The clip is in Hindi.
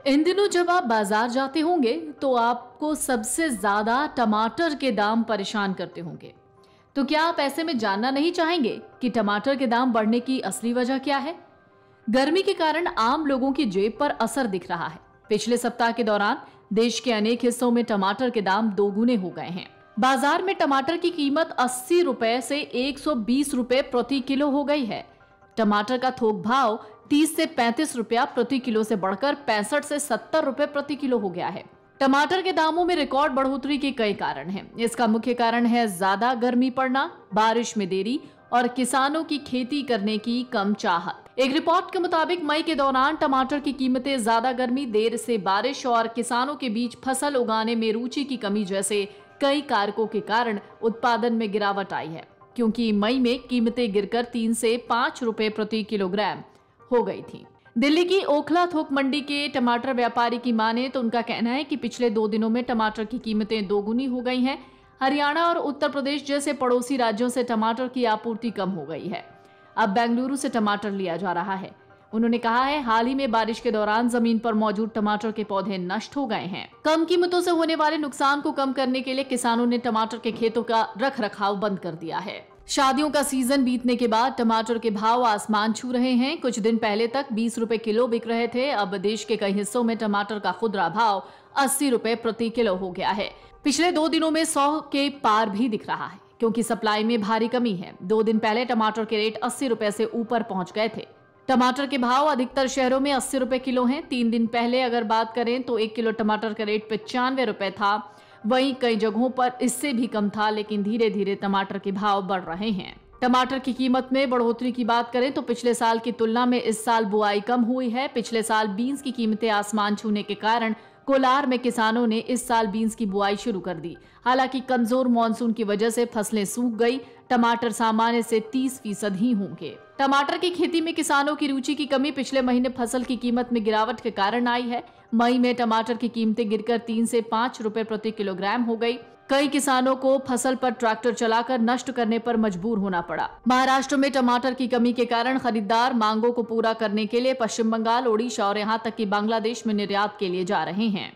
इन दिनों जब आप बाजार जाते होंगे तो आपको सबसे ज्यादा टमाटर के दाम परेशान करते होंगे। तो क्या आप ऐसे में जानना नहीं चाहेंगे कि टमाटर के दाम बढ़ने की असली वजह क्या है? गर्मी के कारण आम लोगों की जेब पर असर दिख रहा है। पिछले सप्ताह के दौरान देश के अनेक हिस्सों में टमाटर के दाम दोगुने हो गए हैं। बाजार में टमाटर की कीमत 80 रुपए से 120 रुपए प्रति किलो हो गई है। टमाटर का थोक भाव 30 से 35 रुपया प्रति किलो से बढ़कर 65 से 70 रुपए प्रति किलो हो गया है। टमाटर के दामों में रिकॉर्ड बढ़ोतरी के कई कारण हैं। इसका मुख्य कारण है ज्यादा गर्मी पड़ना, बारिश में देरी और किसानों की खेती करने की कम चाहत। एक रिपोर्ट के मुताबिक मई के दौरान टमाटर की कीमतें ज्यादा गर्मी, देर से बारिश और किसानों के बीच फसल उगाने में रुचि की कमी जैसे कई कारकों के कारण उत्पादन में गिरावट आई है, क्योंकि मई में कीमतें गिरकर 3 से 5 रुपए प्रति किलोग्राम हो गई थी। दिल्ली की ओखला थोक मंडी के टमाटर व्यापारी की माने तो उनका कहना है कि पिछले 2 दिनों में टमाटर की कीमतें दोगुनी हो गई हैं। हरियाणा और उत्तर प्रदेश जैसे पड़ोसी राज्यों से टमाटर की आपूर्ति कम हो गई है। अब बेंगलुरु से टमाटर लिया जा रहा है। उन्होंने कहा है, हाल ही में बारिश के दौरान जमीन पर मौजूद टमाटर के पौधे नष्ट हो गए हैं। कम कीमतों से होने वाले नुकसान को कम करने के लिए किसानों ने टमाटर के खेतों का रख रखाव बंद कर दिया है। शादियों का सीजन बीतने के बाद टमाटर के भाव आसमान छू रहे हैं। कुछ दिन पहले तक 20 रुपए किलो बिक रहे थे। अब देश के कई हिस्सों में टमाटर का खुदरा भाव 80 रुपए प्रति किलो हो गया है। पिछले 2 दिनों में 100 के पार भी दिख रहा है, क्योंकि सप्लाई में भारी कमी है। 2 दिन पहले टमाटर के रेट 80 रुपए से ऊपर पहुंच गए थे। टमाटर के भाव अधिकतर शहरों में 80 रुपए किलो हैं। 3 दिन पहले अगर बात करें तो 1 किलो टमाटर का रेट 95 रुपए था। वहीं कई जगहों पर इससे भी कम था, लेकिन धीरे धीरे टमाटर के भाव बढ़ रहे हैं। टमाटर की कीमत में बढ़ोतरी की बात करें तो पिछले साल की तुलना में इस साल बुआई कम हुई है। पिछले साल बीन्स की कीमतें आसमान छूने के कारण कोलार में किसानों ने इस साल बीन्स की बुआई शुरू कर दी। हालांकि कमजोर मानसून की वजह से फसलें सूख गई। टमाटर सामान्य से 30% ही होंगे। टमाटर की खेती में किसानों की रुचि की कमी पिछले महीने फसल की कीमत में गिरावट के कारण आई है। मई में टमाटर की कीमतें गिरकर 3 से 5 रुपए प्रति किलोग्राम हो गई। कई किसानों को फसल पर ट्रैक्टर चलाकर नष्ट करने पर मजबूर होना पड़ा। महाराष्ट्र में टमाटर की कमी के कारण खरीदार मांगों को पूरा करने के लिए पश्चिम बंगाल, ओडिशा और यहां तक कि बांग्लादेश में निर्यात के लिए जा रहे हैं।